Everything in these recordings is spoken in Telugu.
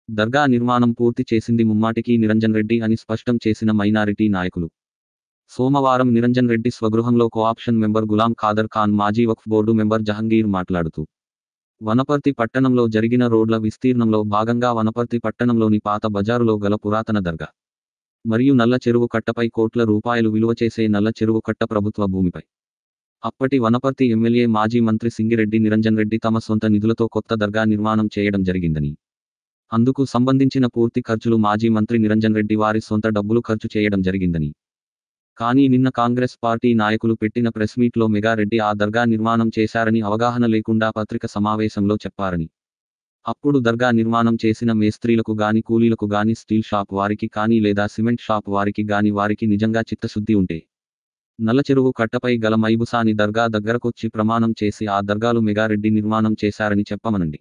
దర్గా నిర్మాణం పూర్తి చేసింది ముమ్మాటికి నిరంజన్ రెడ్డి అని స్పష్టం చేసిన మైనారిటీ నాయకులు. సోమవారం నిరంజన్ రెడ్డి స్వగృహంలో కోఆప్షన్ మెంబర్ గులాం ఖాదర్ ఖాన్, మాజీ వక్ఫ్ బోర్డు మెంబర్ జహంగీర్ మాట్లాడుతూ, వనపర్తి పట్టణంలో జరిగిన రోడ్ల విస్తీర్ణంలో భాగంగా వనపర్తి పట్టణంలోని పాత బజారులో గల పురాతన దర్గా మరియు నల్ల చెరువు కట్టపై కోట్ల రూపాయలు విలువ చేసే నల్ల చెరువు కట్ట ప్రభుత్వ భూమిపై అప్పటి వనపర్తి ఎమ్మెల్యే మాజీ మంత్రి సింగిరెడ్డి నిరంజన్ రెడ్డి తమ సొంత నిధులతో కొత్త దర్గా నిర్మాణం చేయడం జరిగిందని, అందుకు సంబంధించిన పూర్తి ఖర్చులు మాజీ మంత్రి నిరంజన్ రెడ్డి వారి సొంత డబ్బులు ఖర్చు చేయడం జరిగిందని, కానీ నిన్న కాంగ్రెస్ పార్టీ నాయకులు పెట్టిన ప్రెస్ మీట్లో మెగారెడ్డి ఆ దర్గా నిర్మాణం చేశారని అవగాహన లేకుండా పత్రిక సమావేశంలో చెప్పారని, అప్పుడు దర్గా నిర్మాణం చేసిన మేస్త్రీలకు గాని, కూలీలకు గాని, స్టీల్ షాప్ వారికి కానీ లేదా సిమెంట్ షాప్ వారికి గాని వారికి నిజంగా చిత్తశుద్ధి ఉంటే నల్లచెరువు కట్టపై గల మైబుసాని దర్గా దగ్గరకొచ్చి ప్రమాణం చేసి ఆ దర్గాలు మెగారెడ్డి నిర్మాణం చేశారని చెప్పమనండి.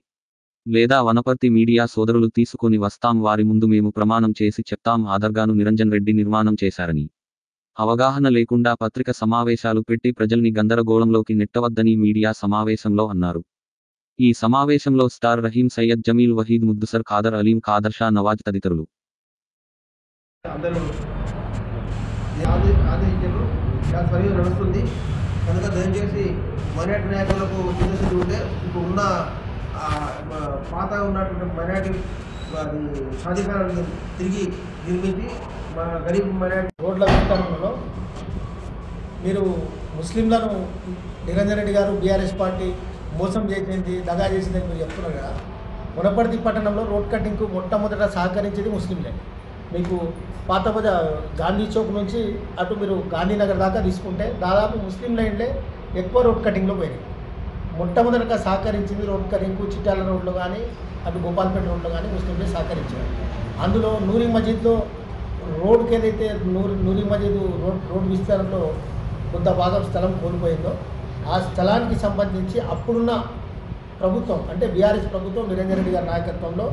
లేదా వనపర్తి మీడియా సోదరులు తీసుకొని వస్తాం, వారి ముందు మేము ప్రమాణం చేసి చెప్తాం ఆ దర్గాను నిరంజన్ రెడ్డి నిర్మాణం చేశారని. అవగాహన లేకుండా పత్రిక సమావేశాలు పెట్టి ప్రజల్ని గందరగోళంలోకి నెట్టవద్దని మీడియా సమావేశంలో అన్నారు. ఈ సమావేశంలో స్టార్ రహీం, సయ్యద్ జమీల్, వహీద్, ముద్దుసర్, ఖాదర్ అలీం, ఖాదర్ షా నవాజ్ తదితరులు నడుస్తుంది. కనుక దయచేసి మైనార్టీ నాయకులకు చిత్తశుద్ధి ఉంటే ఇప్పుడు ఉన్న పాత ఉన్నటువంటి మైనార్టీ సాధికారాన్ని తిరిగి నిర్మించి మన గరీబ్ మైనార్టీ రోడ్ల విస్తరణలో మీరు ముస్లింలను నిరంజన్ రెడ్డి గారు బీఆర్ఎస్ పార్టీ మోసం చేసింది, దగా చేసిందని మీరు చెప్తున్నారు కదా. వనపర్తి పట్టణంలో రోడ్ కటింగ్కు మొట్టమొదట సహకరించేది ముస్లింలే. మీకు పాత గాంధీ చౌక్ నుంచి అటు మీరు గాంధీనగర్ దాకా తీసుకుంటే దాదాపు ముస్లిం లైన్లే ఎక్కువ రోడ్ కటింగ్లో పోయినాయి. మొట్టమొదటిగా సహకరించింది రోడ్ కటింగ్కు చిట్యాల రోడ్లో కానీ, అటు గోపాల్పేట రోడ్లో కానీ ముస్లింలే సహకరించారు. అందులో నూరి మజీద్లో రోడ్కి ఏదైతే నూరి మజీద్ రోడ్ విస్తరణలో కొంత భాగం స్థలం కోల్పోయిందో ఆ స్థలానికి సంబంధించి అప్పుడున్న ప్రభుత్వం అంటే బీఆర్ఎస్ ప్రభుత్వం నిరంజన్ రెడ్డి గారి నాయకత్వంలో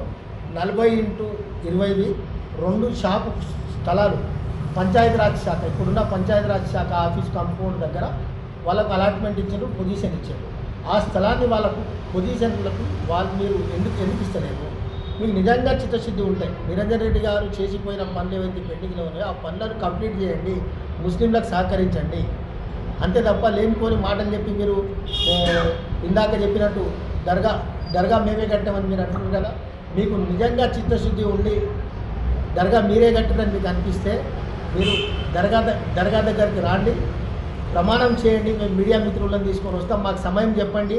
40x20 2 షాపు స్థలాలు పంచాయతీరాజ్ శాఖ, ఇప్పుడున్న పంచాయతీరాజ్ శాఖ ఆఫీస్ కాంపౌండ్ దగ్గర వాళ్ళకు అలాట్మెంట్ ఇచ్చారు, పొజిషన్ ఇచ్చారు. ఆ స్థలాన్ని వాళ్ళకు పొజిషన్లకు వాళ్ళు మీరు ఎందుకు ఇస్తలేరు? మీకు నిజంగా చిత్తశుద్ధి ఉంటాయి. నిరంజన్ రెడ్డి గారు చేసిపోయిన పనులు ఏవైతే పెండింగ్లో ఉన్నాయో ఆ పనులను కంప్లీట్ చేయండి, ముస్లింలకు సహకరించండి. అంతే తప్ప లేనిపోని మాటలు చెప్పి మీరు ఇందాక చెప్పినట్టు దర్గా మేమే కట్టామని మీరు అంటున్నారు కదా. మీకు నిజంగా చిత్తశుద్ధి ఉండి దర్గా మీరే కట్టారని మీకు అనిపిస్తే మీరు దర్గా దగ్గరికి రాండి, ప్రమాణం చేయండి. మేము మీడియా మిత్రులను తీసుకొని వస్తాం, మాకు సమయం చెప్పండి.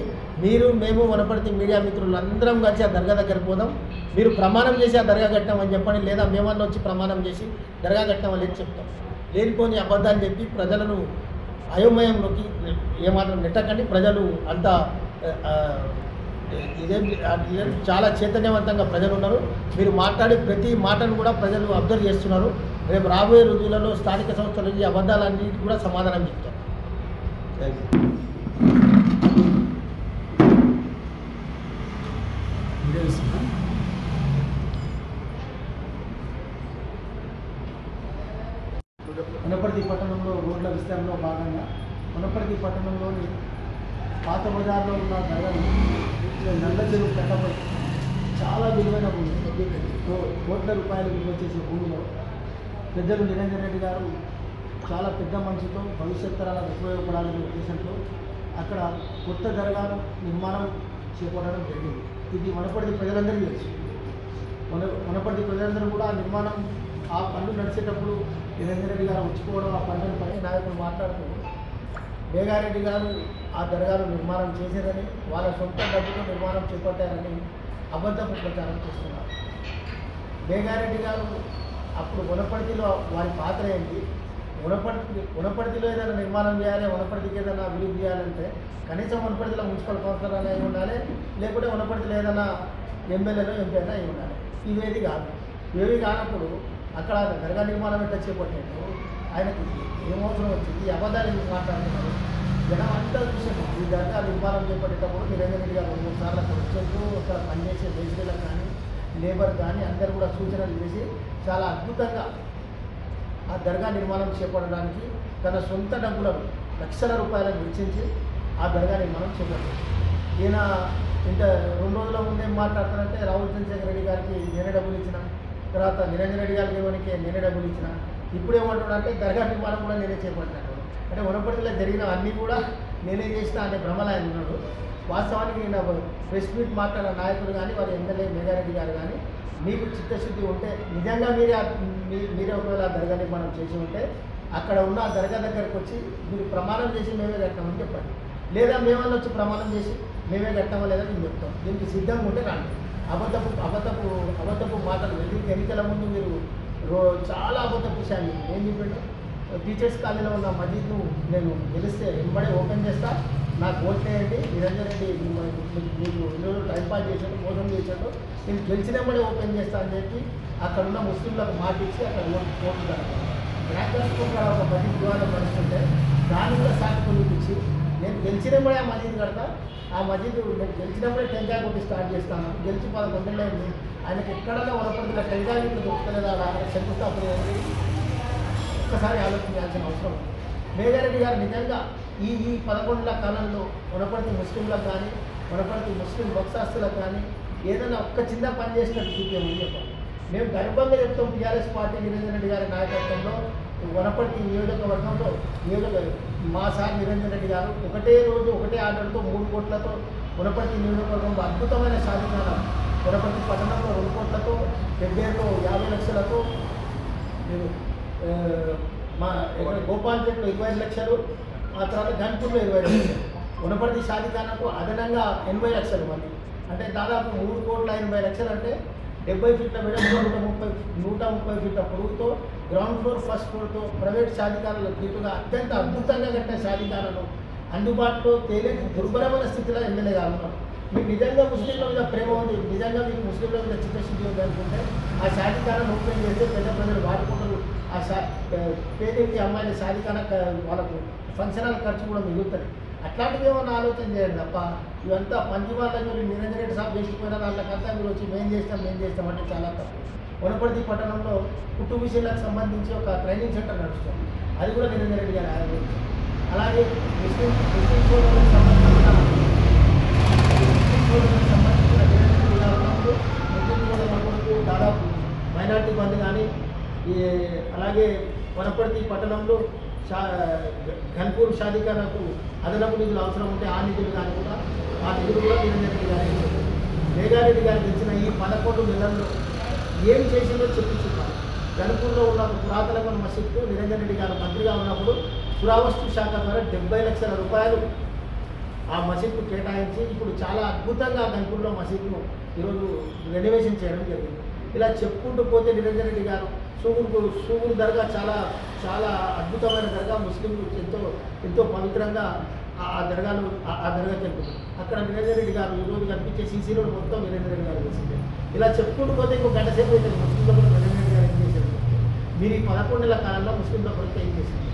మేము వనపర్తి మీడియా మిత్రులు అందరం కలిసి ఆ దర్గా దగ్గరికి పోదాం. మీరు ప్రమాణం చేసి ఆ దర్గా కట్టామని చెప్పండి, లేదా మేమన్నా వచ్చి ప్రమాణం చేసి దర్గా కట్టామని చెప్తాం. లేనిపోని అబద్ధాలు చెప్పి ప్రజలను అయోమయంలోకి ఏమాత్రం నెట్టకండి. ప్రజలు అంతా ఇదేం చాలా చైతన్యవంతంగా ప్రజలు ఉన్నారు. మీరు మాట్లాడే ప్రతి మాటను కూడా ప్రజలు అబ్జర్వ్ చేస్తున్నారు. రేపు రాబోయే రోజులలో స్థానిక సంస్థల నుంచి అబద్ధాలన్నిటికీ కూడా సమాధానం చెప్తారు. వనపర్తి పట్టణంలో రోడ్ల విస్తరణలో భాగంగా వనపర్తి పట్టణంలోని పాత బజార్లో ఉన్న ధరలు నల్ల చెరువు కట్టపై చాలా విలువైన భూమి, కోట్ల రూపాయలు విలువ చేసే భూమిలో పెద్దలు నిరంజన్ రెడ్డి గారు చాలా పెద్ద మనసుతో భవిష్యత్ తరాలకు ఉపయోగపడాలనే ఉద్దేశంతో అక్కడ కొత్త దర్గాను నిర్మాణం చేపట్టడం జరిగింది. ఇది వనపర్తి ప్రజలందరికీ తెలుసు. వనపర్తి ప్రజలందరూ కూడా ఆ నిర్మాణం ఆ పనులు నడిచేటప్పుడు నిరంజన్ రెడ్డి గారు వచ్చిపోవడం, ఆ పనులను పని నాయకులు మాట్లాడుతూ మేఘారెడ్డి గారు ఆ దర్గాను నిర్మాణం చేశారని, వాళ్ళ సొంత డబ్బుతో నిర్మాణం చేపట్టారని అబద్ధపు ప్రచారం చేస్తున్నారు. మేఘారెడ్డి గారు అప్పుడు వనపర్తిలో వారి పాత్ర ఏంటి? వనపర్తిలో ఏదైనా నిర్మాణం చేయాలి, వనపర్తికి ఏదైనా అభివృద్ధి చేయాలంటే కనీసం వనపర్తిలో మున్సిపల్ కౌన్సిలర్ అనే ఉండాలి, లేకుంటే వనపర్తిలో ఏదైనా ఎమ్మెల్యేలో ఎంపీ అయినా అయి ఉండాలి. ఇవేది కాదు. ఇవేవి కానప్పుడు అక్కడ దర్గా నిర్మాణం ఎట్లా చేపట్టాడు? ఆయనకి ఏమవసరం వచ్చింది? అబద్ధాలు ఎందుకు మాట్లాడుతున్నారు? జనం అంతా చూసాము. ఈ దర్గా నిర్మాణం చేపట్టేటప్పుడు నిరంజన్ రెడ్డి గారు 2-3 సార్లు అక్కడ వచ్చేందుకు అక్కడ పనిచేసే మేస్త్రీలకు కానీ లేబర్ కానీ అందరూ కూడా సూచనలు చేసి చాలా అద్భుతంగా ఆ దర్గా నిర్మాణం చేపట్టడానికి తన సొంత డబ్బులను లక్షల రూపాయలను వెచ్చించి ఆ దర్గా నిర్మాణం చేపట్టారు. ఈయన ఇంత 2 రోజుల ముందు ఏం మాట్లాడతారంటే రాహుల్ చంద్రశేఖర్ రెడ్డి గారికి నేనే డబ్బులు ఇచ్చిన, తర్వాత నిరంజన్ రెడ్డి గారికి ఇవ్వడానికి నేనే డబ్బులు ఇచ్చిన, ఇప్పుడు ఏమంటున్నాడంటే దర్గా నిర్మాణం కూడా నేనే చేపట్టినాడు. అంటే వనపర్తిలో జరిగిన అన్నీ కూడా నేనే చేసిన అనే భ్రమలో ఆయన ఉన్నాడు. వాస్తవానికి నేను ప్రెస్ మీట్ మాట్లాడిన నాయకులు కానీ వారి ఎమ్మెల్యే మేఘారెడ్డి గారు కానీ మీకు చిత్తశుద్ధి ఉంటే నిజంగా మీరే ఒకవేళ దర్గా నిర్మాణం చేసి ఉంటే అక్కడ ఉన్న దర్గా దగ్గరకు వచ్చి మీరు ప్రమాణం చేసి మేమే కట్టామని చెప్పండి. లేదా మేమన్నా వచ్చి ప్రమాణం చేసి మేమే కట్టామో లేదా మేము చెప్తాం. దీనికి సిద్ధంగా ఉంటే రాండి. అబద్ధపు మాటలు ఎన్నికల ముందు మీరు చాలా అబద్ధపు విషయాన్ని ఏం చెప్పాడు, టీచర్స్ కాలేజీలో ఉన్న మసీద్ను నేను గెలిస్తే వెంబడే ఓపెన్ చేస్తా, నాకు ఓట్లేయండి, నిరంజన్ రెడ్డి మీకు ఇల్లు టైంపాస్ చేశాడు, మోసం చేశాడు, నేను గెలిచినప్పుడే ఓపెన్ చేస్తా అని చెప్పి అక్కడ ఉన్న ముస్లింలకు మాట ఇచ్చి అక్కడ ఓట్లు కడతాను. బ్రాక్టర్ ఒక మసీద్ వివాదం నడుస్తుంటే దాన్ని కూడా సాకులు చూపించి నేను గెలిచినప్పుడే ఆ మసీద్ కడతా, ఆ మసీద్ నేను గెలిచినప్పుడే టెంకాయ కొట్టి స్టార్ట్ చేస్తాను, గెలిచి 11 గంటలైంది, ఆయనకి ఎక్కడన్నా వనపర్తిలో టెంకాయ ఇట్లు దొరుకుతలేదా శంకుస్థాపన ఒక్కసారి ఆలోచించాల్సిన అవసరం. మేఘారెడ్డి గారు నిజంగా ఈ 11 కాలంలో వనపర్తి ముస్లింలకు కానీ వనపర్తి ముస్లిం వక్సాస్తులకు కానీ ఏదైనా ఒక్క చిన్న పని చేసినట్టు చూపించమని చెప్పాలి. మేము గర్వంగా చెప్తాం, టీఆర్ఎస్ పార్టీ నిరంజన్ రెడ్డి గారి నాయకత్వంలో వనపర్తి నియోజకవర్గంలో మా సార్ నిరంజన్ రెడ్డి గారు ఒకటే రోజు ఒకటే ఆర్డర్తో 3 కోట్లతో వనపర్తి నియోజకవర్గంలో అద్భుతమైన సాధికారం, వనపర్తి పట్టణంలో 2 కోట్లతో, పెబ్బేరులో 50 లక్షలతో, మా గోపాల్పేటలో 25 లక్షలు, ఆ తర్వాత గన్పూర్లో 25 లక్షలు, వనపర్తి షాదిఖానాకు అదనంగా 80 లక్షలు మంది, అంటే దాదాపు 3,80,00,000 అంటే 70 ఫీట్ల వెడల్పు 130 ఫీట్ల పొడుగుతో గ్రౌండ్ ఫ్లోర్ ఫస్ట్ ఫ్లోర్తో ప్రైవేట్ షాదిఖానాల తీటుగా అత్యంత అద్భుతంగా కట్టిన షాదిఖానాలు అందుబాటులో తేలేని దుర్భరమైన స్థితిలో ఎమ్మెల్యే గారు ఉన్నారు. మీకు నిజంగా ముస్లింల మీద ప్రేమ ఉంది, నిజంగా మీకు ముస్లింల మీద చిత్తశుద్ధి ఉంది అనుకుంటే ఆ షాదిఖానాను ఓపెన్ చేస్తే పెద్ద ప్రజలు వాడుకుంటారు. ఆ పేదకి అమ్మాయిల షాదిఖానా వాళ్ళకు ఫంక్షనాల ఖర్చు కూడా మిగులుతుంది. అట్లాంటివి ఏమన్నా ఆలోచన చేయండి తప్ప ఇవంతా పంచవాళ్ళకి నిరంజన్ రెడ్డి సాబ్ చేసిపోయిన దాంట్లోకంతా మీరు వచ్చి మేం చేస్తాం అంటే చాలా తప్పు. వనపర్తి పట్టణంలో కుటుంబ విషయాలకు సంబంధించి ఒక ట్రైనింగ్ సెంటర్ నడుస్తుంది, అది కూడా నిరంజన్ రెడ్డి గారు ఆలోచించారు. అలాగే ముస్లిం సోదరులకు సంబంధించిన దాదాపు మైనార్టీ బంద్ కానీ అలాగే వనపర్తి పట్టణంలో గన్పూర్ షాదిఖానాకు అదనపు నిధులు అవసరం ఉంటే ఆ నిధులు కానీ కూడా ఆ నిధులు కూడా నిరంజన్ రెడ్డి గారు మేఘారెడ్డి గారు తెచ్చిన ఈ 11 నెలల్లో ఏం చేసిందో చెప్పి చూపాలి. గన్పూర్లో ఉన్న పురాతనమైన మసీద్కు నిరంజన్ రెడ్డి గారు మంత్రిగా ఉన్నప్పుడు పురావస్తు శాఖ ద్వారా 70 లక్షల రూపాయలు ఆ మసీద్కు కేటాయించి ఇప్పుడు చాలా అద్భుతంగా గన్పూర్లో మసీద్ను ఈరోజు రెనోవేషన్ చేయడం జరిగింది. ఇలా చెప్పుకుంటూ పోతే నిరంజన్ రెడ్డి గారు సూగురు దర్గా చాలా అద్భుతమైన దర్గా, ముస్లింలు ఎంతో పవిత్రంగా ఆ దర్గాకి వెళ్తున్నారు. అక్కడ నిరంజన్ రెడ్డి గారు ఈరోజు కనిపించే సీసీ రోడ్ మొత్తం నిరంజన్ రెడ్డి గారు చేసింది. ఇలా చెప్పుకుంటూ పోతే ఇంకో గంట సేపు అయితే ముస్లింల కొరకు నిరంజన్ రెడ్డి గారు ఏం చేశారు, మీరు ఈ 11 నెలల కాలంలో ముస్లింల కొరకు ఏం చేసింది,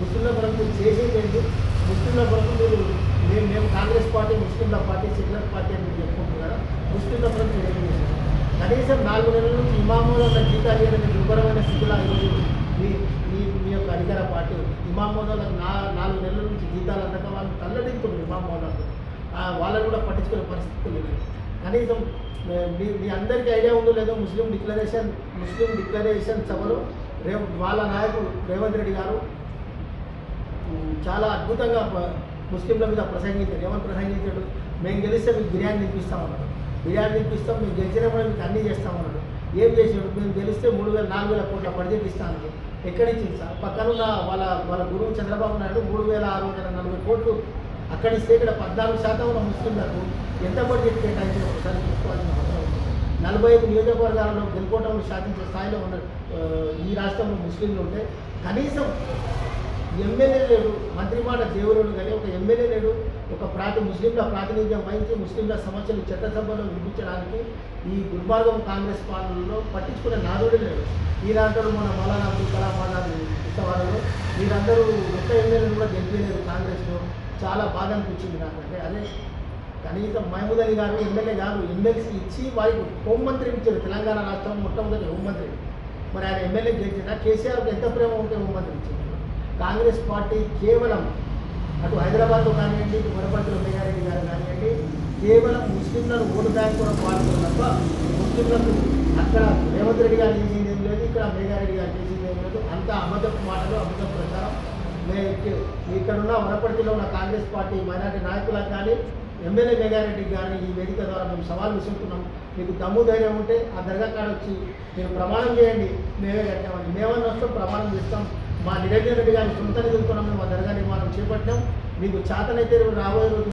ముస్లింల కొరకు చేసేది ఏంటి, ముస్లింల కొరకు మేము కాంగ్రెస్ పార్టీ ముస్లింల పార్టీ సెక్యులర్ పార్టీ అని మీరు చెప్పుకుంటున్నారు, ముస్లింల కొరకు మీరు ఏం చేశారు. కనీసం 4 నెలల నుంచి ఇమాములో ఉన్న జీతాలు ఏదైనా దుర్భరమైన స్థితిలో ఈరోజు మీ యొక్క అధికార పార్టీ ఇమాములో 4 నెలల నుంచి జీతాలు అందక వాళ్ళు తల్లడింపుతుంది. ఇమాములో వాళ్ళని కూడా పట్టించుకునే పరిస్థితి లేదు. కనీసం మీ అందరికీ ఐడియా ఉందో లేదో ముస్లిం డిక్లరేషన్ సభలో వాళ్ళ నాయకుడు రేవంత్ రెడ్డి గారు చాలా అద్భుతంగా ముస్లింల మీద ప్రసంగించాడు. ఏమని ప్రసంగించాడు, మేము గెలిస్తే మీకు బిర్యానీ తినిపిస్తామన్నాడు, మేము గెలిచినప్పుడు మీకు అన్నీ చేస్తామన్నాడు. ఏం చేసాడు, మేము గెలిస్తే 4,000 కోట్ల బడ్జెట్ ఇస్తాను. ఎక్కడి నుంచి సార్, పక్కనున్న వాళ్ళ గురువు చంద్రబాబు నాయుడు 3,640 కోట్లు అక్కడి ఇస్తే ఇక్కడ 14% ఉన్న ముస్లింలకు ఎంత బడ్జెట్ కేటాయించిన ఒకసారి చూసుకోవాల్సిన అవసరం ఉంది. 45 నియోజకవర్గాలలో గెలుపోవటంలో సాధించే స్థాయిలో ఉన్న ఈ రాష్ట్రంలో ముస్లింలు ఉంటే కనీసం ఎమ్మెల్యే లేడు, మంత్రి మాట దేవుడు కానీ ఒక ఎమ్మెల్యే లేడు, ముస్లింల ప్రాతినిధ్యం వహించి ముస్లింల సమస్యలు చట్టసభలో వినిపించడానికి ఈ దుర్మార్గం కాంగ్రెస్ పాలనలో పట్టించుకునే నాదుడే లేడు. ఈనాడు మన మౌలానా అబ్దుల్ కలాం ఆజాద్ ఇష్టవాళ్ళలో మీరందరూ ఒక్క ఎమ్మెల్యేలు కూడా గెలిపలేదు కాంగ్రెస్లో. చాలా బాధ అనిపించింది నాకంటే. అదే కనీసం మహమూద్ అలీ గారు ఎమ్మెల్యే గారు ఎమ్మెల్సీ ఇచ్చి వారికి హోంమంత్రి ఇచ్చారు. తెలంగాణ రాష్ట్రం మొట్టమొదటి హోంమంత్రి. మరి ఆయన ఎమ్మెల్యే గెలిచిన కేసీఆర్కి ఎంత ప్రేమ ఉంటే హోంమంత్రి ఇచ్చింది. కాంగ్రెస్ పార్టీ కేవలం అటు హైదరాబాద్లో కానివ్వండి, ఇటు వనపర్తిలో మేఘారెడ్డి గారు కానివ్వండి, కేవలం ముస్లింలను ఓటు బ్యాంక్ కూడా వాడుతున్నారు తప్ప ముస్లింలకు అక్కడ రేవంత్ రెడ్డి గారు చేసింది ఏం లేదు, ఇక్కడ మేఘారెడ్డి గారు చేసింది ఏం లేదు. అంతా అబద్ధపు మాటలు, అబద్ధపు ప్రచారం. ఇక్కడ ఉన్న వనపర్తిలో ఉన్న కాంగ్రెస్ పార్టీ మైనార్టీ నాయకులకు కానీ ఎమ్మెల్యే మేఘారెడ్డికి కానీ ఈ వేదిక ద్వారా మేము సవాల్ విసురుతున్నాం. మీకు దమ్ము ధైర్యం ఉంటే ఆ దర్గా కాడ వచ్చి మీరు ప్రమాణం చేయండి, మేమే కట్టామని. మేమన్నా వస్తాం, ప్రమాణం చేస్తాం. మా నిరంజన్ రెడ్డి గారిని సొంత నిధులతో మేము ఆ దర్గా నిర్మాణం చేపట్టాం. మీకు చేతనైతే రాబోయే రోజు